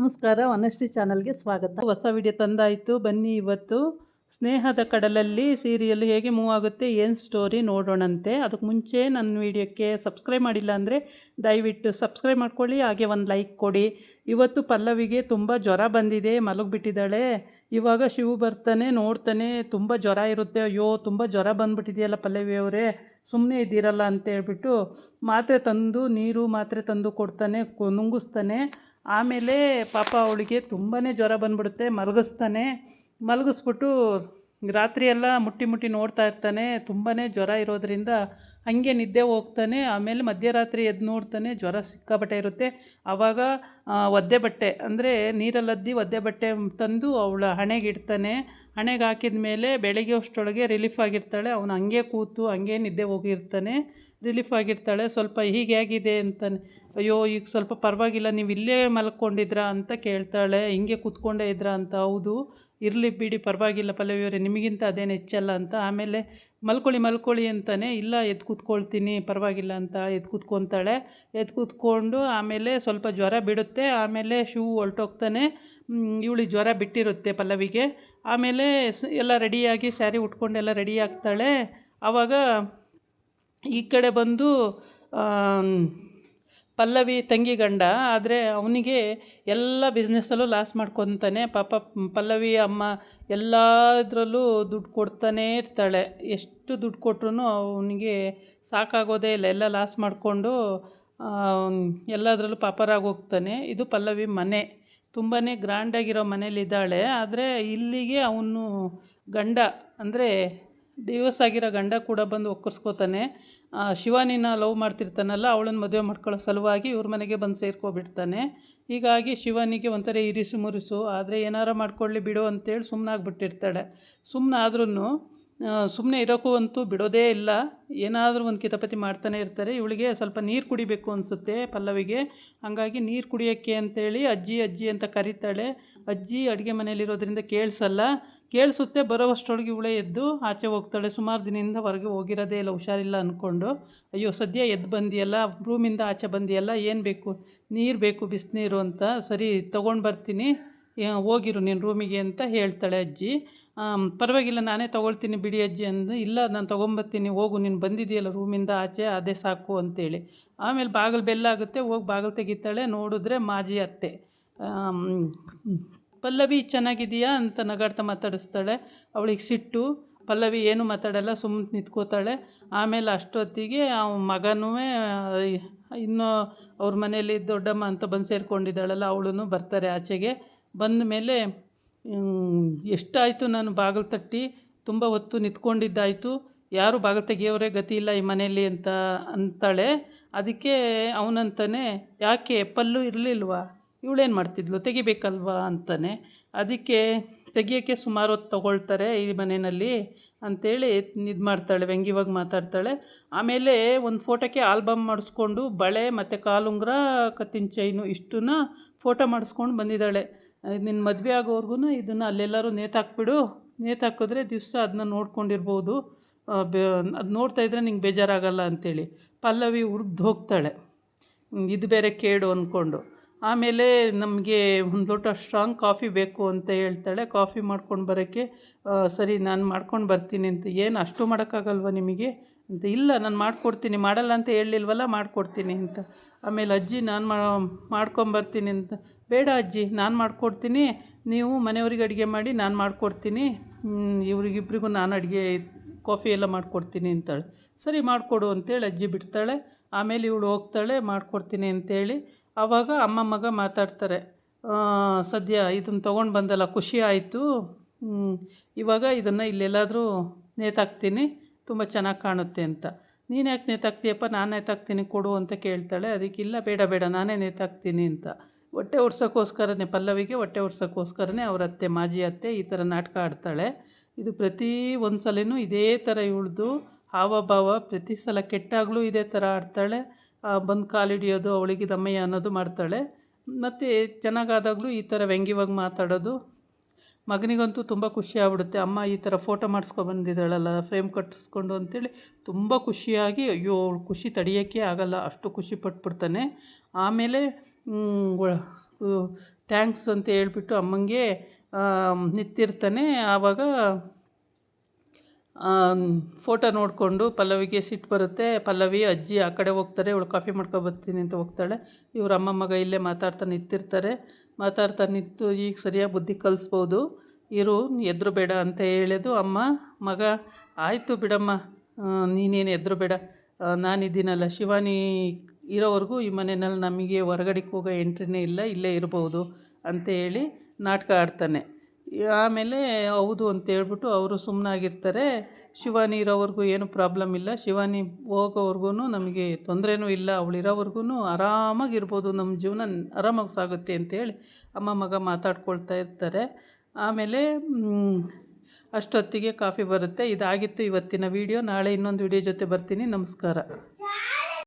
ನಮಸ್ಕಾರ, ವನಶ್ರೀ ಚಾನಲ್ಗೆ ಸ್ವಾಗತ. ಹೊಸ ವಿಡಿಯೋ ತಂದಾಯಿತು. ಬನ್ನಿ ಇವತ್ತು ಸ್ನೇಹದ ಕಡಲಲ್ಲಿ ಸೀರಿಯಲ್ ಹೇಗೆ ಮೂವ್ ಆಗುತ್ತೆ, ಏನು ಸ್ಟೋರಿ ನೋಡೋಣಂತೆ. ಅದಕ್ಕೆ ಮುಂಚೆ ನನ್ನ ವಿಡಿಯೋಕ್ಕೆ ಸಬ್ಸ್ಕ್ರೈಬ್ ಮಾಡಿಲ್ಲ ಅಂದರೆ ದಯವಿಟ್ಟು ಸಬ್ಸ್ಕ್ರೈಬ್ ಮಾಡ್ಕೊಳ್ಳಿ, ಹಾಗೆ ಒಂದು ಲೈಕ್ ಕೊಡಿ. ಇವತ್ತು ಪಲ್ಲವಿಗೆ ತುಂಬ ಜ್ವರ ಬಂದಿದೆ, ಮಲಗಿಬಿಟ್ಟಿದ್ದಾಳೆ. ಇವಾಗ ಶಿವು ಬರ್ತಾನೆ, ನೋಡ್ತಾನೆ ತುಂಬ ಜ್ವರ ಇರುತ್ತೆ. ಅಯ್ಯೋ ತುಂಬ ಜ್ವರ ಬಂದುಬಿಟ್ಟಿದೆಯಲ್ಲ ಪಲ್ಲವಿ ಅವರೇ, ಸುಮ್ಮನೆ ಇದ್ದೀರಲ್ಲ ಅಂತ ಹೇಳ್ಬಿಟ್ಟು ಮಾತ್ರೆ ತಂದು, ನೀರು ಮಾತ್ರೆ ತಂದು ಕೊಡ್ತಾನೆ, ನುಂಗಿಸ್ತಾನೆ. ಆಮೇಲೆ ಪಾಪ ಅವಳಿಗೆ ತುಂಬಾ ಜ್ವರ ಬಂದುಬಿಡುತ್ತೆ. ಮಲಗಿಸ್ಬಿಟ್ಟು ರಾತ್ರಿಯೆಲ್ಲ ಮುಟ್ಟಿ ಮುಟ್ಟಿ ನೋಡ್ತಾ ಇರ್ತಾನೆ. ತುಂಬಾ ಜ್ವರ ಇರೋದ್ರಿಂದ ಹಾಗೆ ನಿದ್ದೆ ಹೋಗ್ತಾನೆ. ಆಮೇಲೆ ಮಧ್ಯರಾತ್ರಿ ಎದ್ದು ನೋಡ್ತಾನೆ, ಜ್ವರ ಸಿಕ್ಕಾಪಟ್ಟೆ ಇರುತ್ತೆ. ಆವಾಗ ಒದ್ದೆ ಬಟ್ಟೆ ಅಂದರೆ ನೀರಲ್ಲದ್ದಿ ಒದ್ದೆ ಬಟ್ಟೆ ತಂದು ಅವಳ ಹಣೆಗೆ ಇಡ್ತಾನೆ. ಹಣೆಗೆ ಹಾಕಿದ ಮೇಲೆ ಬೆಳಗ್ಗೆ ಅಷ್ಟರೊಳಗೆ ರಿಲೀಫ್ ಆಗಿರ್ತಾಳೆ. ಅವನು ಹಂಗೆ ಕೂತು ಹಂಗೆ ನಿದ್ದೆ ಹೋಗಿರ್ತಾನೆ. ರಿಲೀಫ್ ಆಗಿರ್ತಾಳೆ. ಸ್ವಲ್ಪ ಹೀಗೆ ಆಗಿದೆ ಅಂತಾನೆ. ಅಯ್ಯೋ ಈಗ ಸ್ವಲ್ಪ ಪರವಾಗಿಲ್ಲ, ನೀವು ಇಲ್ಲೇ ಮಲ್ಕೊಂಡಿದ್ರಾ ಅಂತ ಕೇಳ್ತಾಳೆ. ಹಿಂಗೆ ಕೂತ್ಕೊಂಡೇ ಇದ್ರಾ ಅಂತ. ಹೌದು, ಇರಲಿ ಬಿಡಿ ಪರವಾಗಿಲ್ಲ ಪಲ್ಲವಿಯವರೇ, ನಿಮಗಿಂತ ಅದೇನು ಹೆಚ್ಚಲ್ಲ ಅಂತ. ಆಮೇಲೆ ಮಲ್ಕೊಳ್ಳಿ ಅಂತಾನೆ. ಇಲ್ಲ ಎದ್ದು ಕೂತ್ಕೊಳ್ತೀನಿ ಪರವಾಗಿಲ್ಲ ಅಂತ ಎದ್ದು ಕೂತ್ಕೊತಾಳೆ. ಎದ್ದು ಕೂತ್ಕೊಂಡು ಆಮೇಲೆ ಸ್ವಲ್ಪ ಜ್ವರ ಬಿಡುತ್ತೆ. ಆಮೇಲೆ ಶಿವು ಹೊರಟೋಗ್ತಾನೆ. ಇವಳಿಗೆ ಜ್ವರ ಬಿಟ್ಟಿರುತ್ತೆ ಪಲ್ಲವಿಗೆ. ಆಮೇಲೆ ಎಲ್ಲ ರೆಡಿಯಾಗಿ ಸ್ಯಾರಿ ಉಟ್ಕೊಂಡೆಲ್ಲ ರೆಡಿ ಆಗ್ತಾಳೆ. ಆವಾಗ ಈ ಕಡೆ ಬಂದು ಪಲ್ಲವಿ ತಂಗಿ ಗಂಡ ಆದರೆ ಅವನಿಗೆ ಎಲ್ಲ ಬಿಸ್ನೆಸ್ಸಲ್ಲೂ ಲಾಸ್ ಮಾಡ್ಕೊತಾನೆ. ಪಾಪ ಪಲ್ಲವಿ ಅಮ್ಮ ಎಲ್ಲದರಲ್ಲೂ ದುಡ್ಡು ಕೊಡ್ತಾನೇ ಇರ್ತಾಳೆ. ಎಷ್ಟು ದುಡ್ಡು ಕೊಟ್ರು ಅವನಿಗೆ ಸಾಕಾಗೋದೇ ಇಲ್ಲ. ಎಲ್ಲ ಲಾಸ್ ಮಾಡಿಕೊಂಡು ಎಲ್ಲದರಲ್ಲೂ ಪಾಪರಾಗಿ ಹೋಗ್ತಾನೆ. ಇದು ಪಲ್ಲವಿ ಮನೆ. ತುಂಬಾ ಗ್ರ್ಯಾಂಡಾಗಿರೋ ಮನೇಲಿದ್ದಾಳೆ. ಆದರೆ ಇಲ್ಲಿಗೆ ಅವನು ಗಂಡ ಅಂದರೆ ಡಿವೋರ್ಸ್ ಆಗಿರೋ ಗಂಡ ಕೂಡ ಬಂದು ಒಕ್ಕರ್ಸ್ಕೋತಾನೆ. ಶಿವಾನಿನ ಲವ್ ಮಾಡ್ತಿರ್ತಾನಲ್ಲ, ಅವಳನ್ನು ಮದುವೆ ಮಾಡ್ಕೊಳ್ಳೋ ಸಲುವಾಗಿ ಇವ್ರ ಮನೆಗೆ ಬಂದು ಸೇರ್ಕೊಬಿಡ್ತಾನೆ. ಹೀಗಾಗಿ ಶಿವಾನಿಗೆ ಒಂಥರ ಇರಿಸು ಮುರಿಸು. ಆದರೆ ಏನಾರು ಮಾಡ್ಕೊಳ್ಳಿ ಬಿಡು ಅಂತೇಳಿ ಸುಮ್ಮನಾಗ್ಬಿಟ್ಟಿರ್ತಾಳೆ. ಸುಮ್ಮನೆ ಇರೋಕ್ಕೂ ಅಂತೂ ಬಿಡೋದೇ ಇಲ್ಲ. ಏನಾದರೂ ಒಂದು ಕಿತಾಪತಿ ಮಾಡ್ತಾನೆ ಇರ್ತಾರೆ. ಇವಳಿಗೆ ಸ್ವಲ್ಪ ನೀರು ಕುಡಿಬೇಕು ಅನಿಸುತ್ತೆ ಪಲ್ಲವಿಗೆ. ಹಾಗಾಗಿ ನೀರು ಕುಡಿಯೋಕ್ಕೆ ಅಂತೇಳಿ ಅಜ್ಜಿ ಅಂತ ಕರೀತಾಳೆ. ಅಜ್ಜಿ ಅಡುಗೆ ಮನೇಲಿರೋದ್ರಿಂದ ಕೇಳಿಸುತ್ತೆ. ಬರೋವಷ್ಟರೊಳಗೆ ಇವಳೇ ಎದ್ದು ಆಚೆ ಹೋಗ್ತಾಳೆ. ಸುಮಾರು ದಿನದಿಂದ ಹೊರಗೆ ಹೋಗಿರೋದೇ ಇಲ್ಲ, ಹುಷಾರಿಲ್ಲ ಅಂದ್ಕೊಂಡು. ಅಯ್ಯೋ ಸದ್ಯ ಎದ್ದು ಬಂದಿಯಲ್ಲ, ರೂಮಿಂದ ಆಚೆ ಬಂದಿಯಲ್ಲ, ಏನು ಬೇಕು, ನೀರು ಬೇಕು, ಬಿಸಿನೀರು ಅಂತ. ಸರಿ ತೊಗೊಂಡು ಬರ್ತೀನಿ, ಹೋಗಿರು ನೀನು ರೂಮಿಗೆ ಅಂತ ಹೇಳ್ತಾಳೆ ಅಜ್ಜಿ. ಪರವಾಗಿಲ್ಲ ನಾನೇ ತೊಗೊಳ್ತೀನಿ ಬಿಡಿ ಅಜ್ಜಿ ಅಂದು. ಇಲ್ಲ ನಾನು ತೊಗೊಂಬರ್ತೀನಿ, ಹೋಗು, ನೀನು ಬಂದಿದೆಯಲ್ಲ ರೂಮಿಂದ ಆಚೆ, ಅದೇ ಸಾಕು ಅಂತೇಳಿ. ಆಮೇಲೆ ಬಾಗಿಲು ಬೆಲ್ಲಾಗುತ್ತೆ. ಹೋಗಿ ಬಾಗಿಲು ತೆಗಿತಾಳೆ. ನೋಡಿದ್ರೆ ಮಾಜಿ ಅತ್ತೆ. ಪಲ್ಲವಿ ಚೆನ್ನಾಗಿದೆಯಾ ಅಂತ ನಗಾಡ್ತಾ ಮಾತಾಡಿಸ್ತಾಳೆ. ಅವಳಿಗೆ ಸಿಟ್ಟು. ಪಲ್ಲವಿ ಏನು ಮಾತಾಡಲ್ಲ, ಸುಮ್ಮನೆ ನಿಂತ್ಕೋತಾಳೆ. ಆಮೇಲೆ ಅಷ್ಟೊತ್ತಿಗೆ ಮಗನೂ ಇನ್ನೂ ಅವ್ರ ಮನೇಲಿ ದೊಡ್ಡಮ್ಮ ಅಂತ ಬಂದು ಸೇರಿಕೊಂಡಿದ್ದಾಳಲ್ಲ, ಅವಳು ಬರ್ತಾರೆ ಆಚೆಗೆ. ಬಂದ ಮೇಲೆ ಎಷ್ಟಾಯಿತು ನಾನು ಬಾಗಿಲು ತಟ್ಟಿ, ತುಂಬ ಹೊತ್ತು ನಿಂತ್ಕೊಂಡಿದ್ದಾಯಿತು, ಯಾರು ಬಾಗಿಲು ತೆಗಿಯೋರೇ ಗತಿ ಇಲ್ಲ ಈ ಮನೇಲಿ ಅಂತ ಅಂತಾಳೆ. ಅದಕ್ಕೆ ಅವನಂತಾನೆ, ಯಾಕೆ ಪಲ್ಲು ಇರಲಿಲ್ವಾ, ಇವಳೇನು ಮಾಡ್ತಿದ್ಲು, ತೆಗಿಬೇಕಲ್ವಾ ಅಂತಾನೆ. ಅದಕ್ಕೆ ತೆಗಿಯೋಕ್ಕೆ ಸುಮಾರು ಹೊತ್ತು ತೊಗೊಳ್ತಾರೆ ಈ ಮನೆಯಲ್ಲಿ ಅಂಥೇಳಿ ಇದು ಮಾಡ್ತಾಳೆ, ವ್ಯಂಗ್ಯವಾಗಿ ಮಾತಾಡ್ತಾಳೆ. ಆಮೇಲೆ ಒಂದು ಫೋಟೋಕ್ಕೆ ಆಲ್ಬಮ್ ಮಾಡಿಸ್ಕೊಂಡು ಬಳೆ ಮತ್ತು ಕಾಲುಂಗುರ, ಕತ್ತಿನ ಚೈನು ಇಷ್ಟನ್ನ ಫೋಟೋ ಮಾಡಿಸ್ಕೊಂಡು ಬಂದಿದ್ದಾಳೆ. ನಿನ್ನ ಮದುವೆ ಆಗೋವರೆಗೂ ಇದನ್ನು ಅಲ್ಲೆಲ್ಲರೂ ನೇತಾಕ್ಬಿಡು, ನೇತಾಕಿದ್ರೆ ದಿವಸ ಅದನ್ನ ನೋಡ್ಕೊಂಡಿರ್ಬೋದು, ಅದು ನೋಡ್ತಾಯಿದ್ರೆ ನಿಂಗೆ ಬೇಜಾರಾಗಲ್ಲ ಅಂಥೇಳಿ. ಪಲ್ಲವಿ ಉರ್ದು ಹೋಗ್ತಾಳೆ, ಇದು ಬೇರೆ ಕೇಡು ಅಂದ್ಕೊಂಡು. ಆಮೇಲೆ ನಮಗೆ ಒಂದು ಲೋಟ ಸ್ಟ್ರಾಂಗ್ ಕಾಫಿ ಬೇಕು ಅಂತ ಹೇಳ್ತಾಳೆ. ಕಾಫಿ ಮಾಡ್ಕೊಂಡು ಬರೋಕ್ಕೆ ಸರಿ ನಾನು ಮಾಡ್ಕೊಂಡು ಬರ್ತೀನಿ ಅಂತ. ಏನು ಅಷ್ಟು ಮಾಡೋಕ್ಕಾಗಲ್ವ ನಿಮಗೆ ಅಂತ. ಇಲ್ಲ ನಾನು ಮಾಡಿಕೊಡ್ತೀನಿ, ಮಾಡಲ್ಲ ಅಂತ ಹೇಳಿಲ್ವಲ್ಲ, ಮಾಡಿಕೊಡ್ತೀನಿ ಅಂತ. ಆಮೇಲೆ ಅಜ್ಜಿ ನಾನು ಮಾಡ್ಕೊಂಬರ್ತೀನಿ ಅಂತ. ಬೇಡ ಅಜ್ಜಿ ನಾನು ಮಾಡಿಕೊಡ್ತೀನಿ, ನೀವು ಮನೆಯವ್ರಿಗೆ ಅಡುಗೆ ಮಾಡಿ ನಾನು ಮಾಡಿಕೊಡ್ತೀನಿ, ಇವ್ರಿಗಿಬ್ರಿಗೂ ನಾನು ಕಾಫಿ ಎಲ್ಲ ಮಾಡಿಕೊಡ್ತೀನಿ ಅಂತಾಳೆ. ಸರಿ ಮಾಡಿಕೊಡು ಅಂತೇಳಿ ಅಜ್ಜಿ ಬಿಡ್ತಾಳೆ. ಆಮೇಲೆ ಇವಳು ಹೋಗ್ತಾಳೆ ಮಾಡಿಕೊಡ್ತೀನಿ ಅಂತೇಳಿ. ಆವಾಗ ಅಮ್ಮ ಮಗ ಮಾತಾಡ್ತಾರೆ. ಸದ್ಯ ಇದನ್ನು ತೊಗೊಂಡು ಬಂದಲ್ಲ, ಖುಷಿ ಆಯಿತು, ಇವಾಗ ಇದನ್ನು ಇಲ್ಲೆಲ್ಲಾದರೂ ನೇತಾಕ್ತೀನಿ, ತುಂಬ ಚೆನ್ನಾಗಿ ಕಾಣುತ್ತೆ ಅಂತ. ನೀನು ಯಾಕೆ ನೇತಾಕ್ತೀಯಪ್ಪ, ನಾನು ನೇತಾಕ್ತೀನಿ ಕೊಡು ಅಂತ ಕೇಳ್ತಾಳೆ. ಅದಕ್ಕಿಲ್ಲ ಬೇಡ ನಾನೇ ನೇತಾಕ್ತೀನಿ ಅಂತ. ಹೊಟ್ಟೆ ಉರ್ಸೋಕ್ಕೋಸ್ಕರನೇ, ಪಲ್ಲವಿಗೆ ಹೊಟ್ಟೆ ಉರ್ಸೋಕ್ಕೋಸ್ಕರನೇ ಅವ್ರ ಅತ್ತೆ, ಮಾಜಿ ಅತ್ತೆ ಈ ಥರ ನಾಟಕ ಆಡ್ತಾಳೆ. ಇದು ಪ್ರತಿ ಒಂದು ಸಲನೂ ಇದೇ ಥರ ಇವಳ್ದು ಹಾವಭಾವ. ಪ್ರತಿ ಸಲ ಕೆಟ್ಟಾಗಲೂ ಇದೇ ಥರ ಆಡ್ತಾಳೆ. ಬಂದು ಕಾಲಿಡಿಯೋದು, ಅವಳಿಗೆ ದಮ್ಮಯ್ಯ ಅನ್ನೋದು ಮಾಡ್ತಾಳೆ. ಮತ್ತು ಚೆನ್ನಾಗಾದಾಗಲೂ ಈ ಥರ ವ್ಯಂಗ್ಯವಾಗಿ ಮಾತಾಡೋದು. ಮಗನಿಗಂತೂ ತುಂಬ ಖುಷಿ ಆಗ್ಬಿಡುತ್ತೆ. ಅಮ್ಮ ಈ ಥರ ಫೋಟೋ ಮಾಡಿಸ್ಕೊಬಂದಿದ್ದಾಳಲ್ಲ ಫ್ರೇಮ್ ಕಟ್ಟಿಸ್ಕೊಂಡು ಅಂತೇಳಿ ತುಂಬ ಖುಷಿಯಾಗಿ, ಅಯ್ಯೋ ಖುಷಿ ತಡೆಯೋಕ್ಕೆ ಆಗಲ್ಲ, ಅಷ್ಟು ಖುಷಿ ಪಟ್ಬಿಡ್ತಾನೆ. ಆಮೇಲೆ ಥ್ಯಾಂಕ್ಸ್ ಅಂತ ಹೇಳ್ಬಿಟ್ಟು ಅಮ್ಮಂಗೆ ನಿಂತಿರ್ತಾನೆ. ಆವಾಗ ಫೋಟೋ ನೋಡಿಕೊಂಡು ಪಲ್ಲವಿಗೆ ಸಿಟ್ಟು ಬರುತ್ತೆ. ಪಲ್ಲವಿ ಅಜ್ಜಿ ಆ ಕಡೆ ಹೋಗ್ತಾರೆ, ಇವಳು ಕಾಫಿ ಮಾಡ್ಕೊಬರ್ತೀನಿ ಅಂತ ಹೋಗ್ತಾಳೆ. ಇವ್ರ ಅಮ್ಮ ಮಗ ಇಲ್ಲೇ ಮಾತಾಡ್ತಾ ನಿಂತಿರ್ತಾರೆ. ಮಾತಾಡ್ತಾ ನಿಂತು ಈಗ ಸರಿಯಾಗಿ ಬುದ್ಧಿ ಕಲಿಸ್ಬೋದು, ಇರು ಎದ್ರು ಬೇಡ ಅಂತ ಹೇಳೋದು. ಅಮ್ಮ ಮಗ ಆಯಿತು ಬಿಡಮ್ಮ, ನೀನೇನು ಎದ್ರು ಬೇಡ, ನಾನಿದ್ದೀನಲ್ಲ, ಶಿವಾನಿ ಇರೋವರೆಗೂ ಈ ಮನೆಯಲ್ಲಿ ನಮಗೆ ಹೊರಗಡೆಗೆ ಹೋಗೋ ಎಂಟ್ರಿನೇ ಇಲ್ಲ, ಇಲ್ಲೇ ಇರ್ಬೋದು ಅಂತ ಹೇಳಿ ನಾಟಕ ಆಡ್ತಾನೆ. ಆಮೇಲೆ ಹೌದು ಅಂತ ಹೇಳ್ಬಿಟ್ಟು ಅವರು ಸುಮ್ಮನಾಗಿರ್ತಾರೆ. ಶಿವಾನಿ ಇರೋವರೆಗೂ ಏನು ಪ್ರಾಬ್ಲಮ್ ಇಲ್ಲ, ಶಿವಾನಿ ಹೋಗೋವರೆಗೂ ನಮಗೆ ತೊಂದರೆನೂ ಇಲ್ಲ, ಅವಳಿರೋವರೆಗೂ ಆರಾಮಾಗಿರ್ಬೋದು, ನಮ್ಮ ಜೀವನ ಆರಾಮಾಗಿ ಸಾಗುತ್ತೆ ಅಂತೇಳಿ ಅಮ್ಮ ಮಗ ಮಾತಾಡ್ಕೊಳ್ತಾ ಇರ್ತಾರೆ. ಆಮೇಲೆ ಅಷ್ಟೊತ್ತಿಗೆ ಕಾಫಿ ಬರುತ್ತೆ. ಇದಾಗಿತ್ತು ಇವತ್ತಿನ ವೀಡಿಯೋ. ನಾಳೆ ಇನ್ನೊಂದು ವೀಡಿಯೋ ಜೊತೆ ಬರ್ತೀನಿ. ನಮಸ್ಕಾರ.